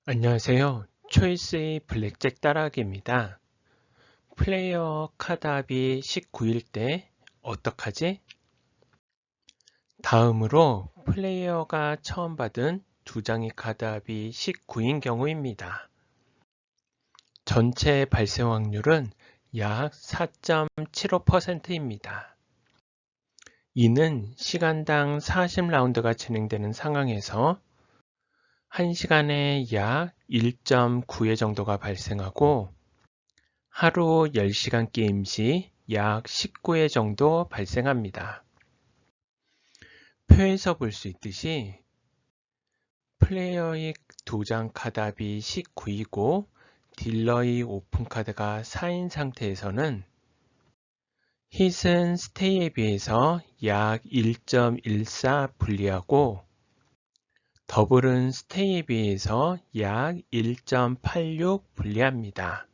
안녕하세요. 초이스의 블랙잭 따라하기입니다. 플레이어 카드합이 19일 때 어떡하지? 다음으로 플레이어가 처음 받은 두 장의 카드합이 19인 경우입니다. 전체 발생 확률은 약 4.75%입니다. 이는 시간당 40라운드가 진행되는 상황에서 1시간에 약 1.9회 정도가 발생하고 하루 10시간 게임 시 약 19회 정도 발생합니다. 표에서 볼 수 있듯이 플레이어의 두 장 카드합이 19이고 딜러의 오픈 카드가 4인 상태에서는 hit은 스테이에 비해서 약 1.14 불리하고 더블은 스테이에 비해서 약 1.86 불리합니다.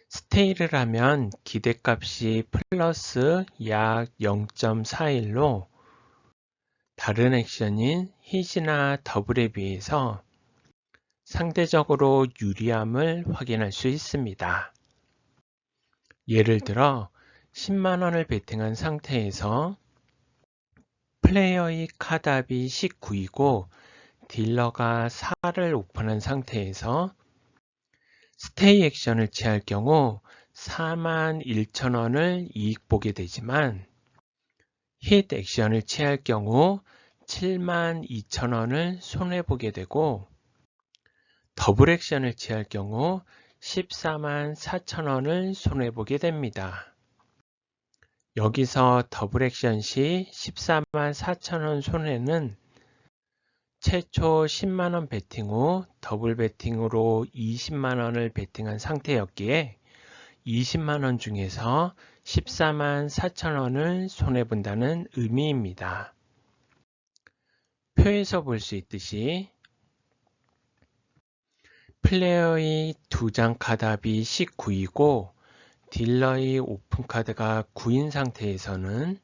스테이를 하면 기대값이 플러스 약 0.41로 다른 액션인 hit이나 더블에 비해서 상대적으로 유리함을 확인할 수 있습니다. 예를 들어 10만원을 베팅한 상태에서 플레이어의 카드합이 19이고 딜러가 4를 오픈한 상태에서 스테이 액션을 취할 경우 41,000원을 이익 보게 되지만 힛 액션을 취할 경우 72,000원을 손해보게 되고 더블 액션을 취할 경우 144,000원을 손해보게 됩니다. 여기서 더블 액션 시 144,000원 손해는 최초 10만원 베팅 후 더블 베팅으로 20만원을 베팅한 상태였기에 20만원 중에서 144,000원을 손해본다는 의미입니다. 표에서 볼 수 있듯이 플레이어의 두 장 카드합이 19이고 딜러의 오픈 카드가 9인 상태에서는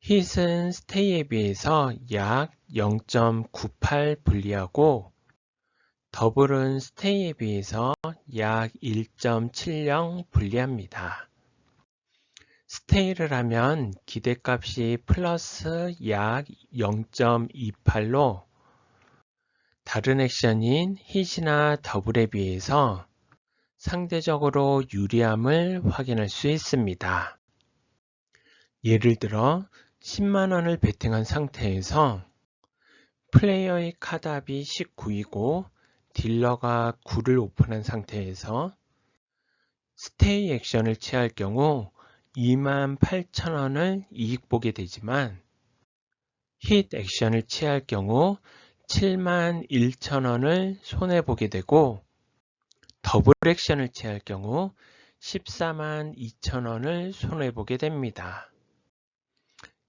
hit은 스테이에 비해서 약 0.98 불리하고 더블은 스테이에 비해서 약 1.70 불리합니다. 스테이를 하면 기대값이 플러스 약 0.28로 다른 액션인 hit이나 더블에 비해서 상대적으로 유리함을 확인할 수 있습니다. 예를 들어 10만원을 베팅한 상태에서 플레이어의 카드합이 19이고 딜러가 9를 오픈한 상태에서 스테이 액션을 취할 경우 28,000원을 이익 보게 되지만 힛 액션을 취할 경우 71,000원을 손해보게 되고 더블 액션을 취할 경우 142,000원을 손해보게 됩니다.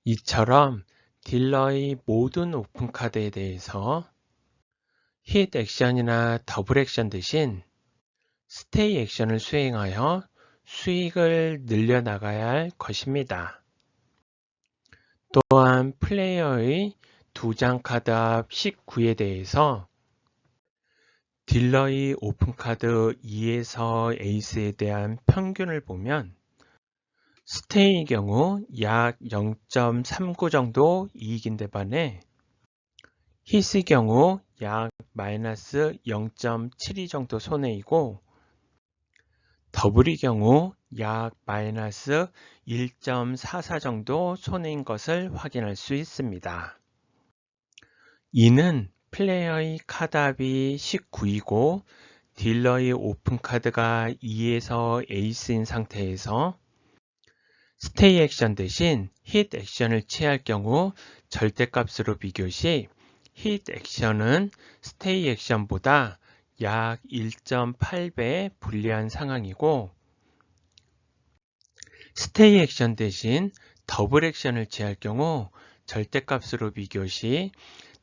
이처럼 딜러의 모든 오픈 카드에 대해서 힛 액션이나 더블 액션 대신 스테이 액션을 수행하여 수익을 늘려나가야 할 것입니다. 또한 플레이어의 두 장 카드합 19에 대해서 딜러의 오픈카드 2에서 에이스에 대한 평균을 보면 스테이의 경우 약 0.39 정도 이익인데 반해 hit의 경우 약 마이너스 0.72 정도 손해이고 더블의 경우 약 마이너스 1.44 정도 손해인 것을 확인할 수 있습니다. 이는 플레이어의 카드합이 19이고 딜러의 오픈 카드가 2에서 에이스인 상태에서 스테이 액션 대신 힛 액션을 취할 경우 절대값으로 비교 시 힛 액션은 스테이 액션보다 약 1.8배 불리한 상황이고 스테이 액션 대신 더블 액션을 취할 경우 절대값으로 비교 시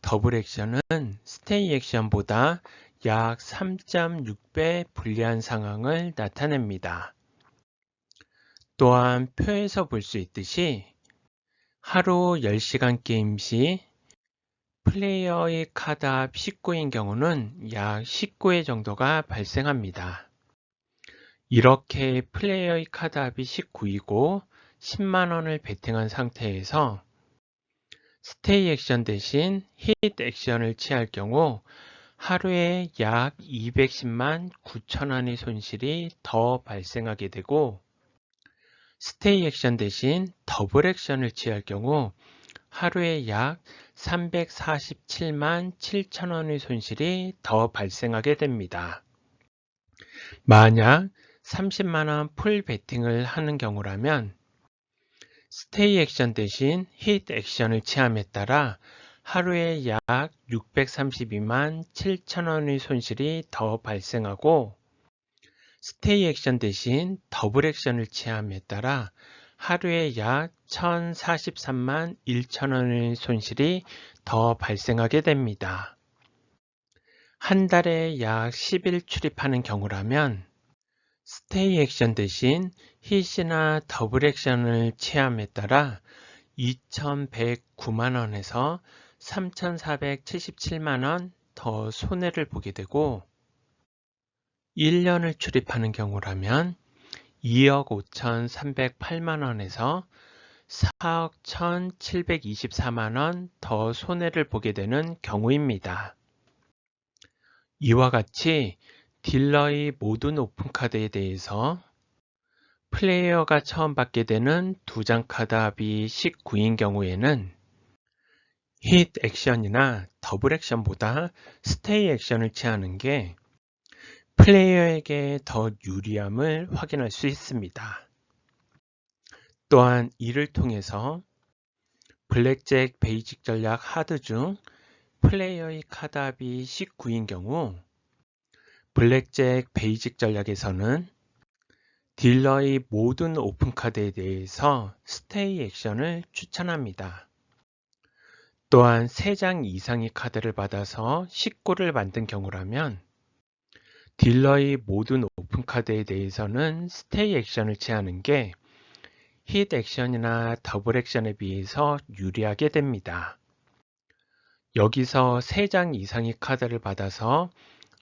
더블 액션은 스테이 액션보다 약 3.6배 불리한 상황을 나타냅니다. 또한 표에서 볼 수 있듯이 하루 10시간 게임 시 플레이어의 카드 합 19인 경우는 약 19회 정도가 발생합니다. 이렇게 플레이어의 카드 합이 19이고 10만원을 베팅한 상태에서 스테이 액션 대신 힛 액션을 취할 경우 하루에 약 210만 9천원의 손실이 더 발생하게 되고, 스테이 액션 대신 더블 액션을 취할 경우 하루에 약 347만 7천원의 손실이 더 발생하게 됩니다. 만약 30만원 풀 베팅을 하는 경우라면 스테이 액션 대신 힛 액션을 취함에 따라 하루에 약 632만 7천원의 손실이 더 발생하고, 스테이 액션 대신 더블 액션을 취함에 따라 하루에 약 1043만 1천원의 손실이 더 발생하게 됩니다. 한 달에 약 10일 출입하는 경우라면 스테이 액션 대신 힛이나 더블 액션을 취함에 따라 2,109만원에서 3,477만원 더 손해를 보게 되고, 1년을 출입하는 경우라면 2억 5,308만원에서 4억 1,724만원 더 손해를 보게 되는 경우입니다. 이와 같이 딜러의 모든 오픈카드에 대해서 플레이어가 처음 받게 되는 두 장 카드 합이 19인 경우에는 힛 액션이나 더블 액션보다 스테이 액션을 취하는 게 플레이어에게 더 유리함을 확인할 수 있습니다. 또한 이를 통해서 블랙잭 베이직 전략 하드 중 플레이어의 카드 합이 19인 경우 블랙잭 베이직 전략에서는 딜러의 모든 오픈카드에 대해서 스테이 액션을 추천합니다. 또한 3장 이상의 카드를 받아서 19를 만든 경우라면 딜러의 모든 오픈카드에 대해서는 스테이 액션을 취하는 게 힛 액션이나 더블 액션에 비해서 유리하게 됩니다. 여기서 3장 이상의 카드를 받아서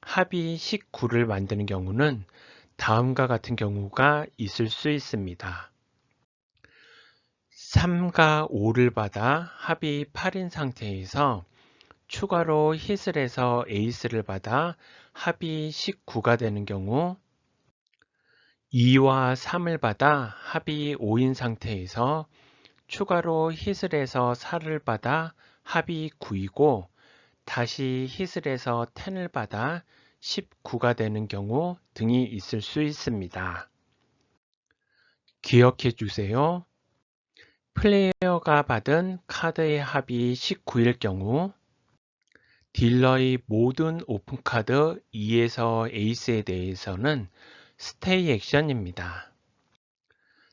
합이 19를 만드는 경우는 다음과 같은 경우가 있을 수 있습니다. 3과 5를 받아 합이 8인 상태에서 추가로 힛을 해서 에이스를 받아 합이 19가 되는 경우, 2와 3을 받아 합이 5인 상태에서 추가로 힛을 해서 4를 받아 합이 9이고, 다시 힛을 해서 10을 받아 19가 되는 경우 등이 있을 수 있습니다. 기억해 주세요. 플레이어가 받은 카드의 합이 19일 경우 딜러의 모든 오픈카드 2에서 에이스에 대해서는 스테이 액션입니다.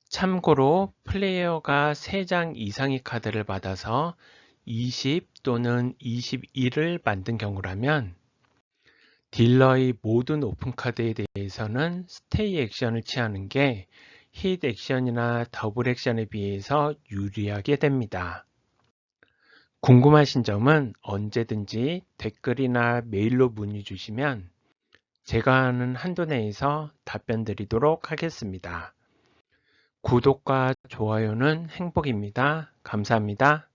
참고로 플레이어가 3장 이상의 카드를 받아서 20 또는 21을 만든 경우라면 딜러의 모든 오픈카드에 대해서는 스테이 액션을 취하는 게 힛 액션이나 더블 액션에 비해서 유리하게 됩니다. 궁금하신 점은 언제든지 댓글이나 메일로 문의 주시면 제가 아는 한도 내에서 답변 드리도록 하겠습니다. 구독과 좋아요는 행복입니다. 감사합니다.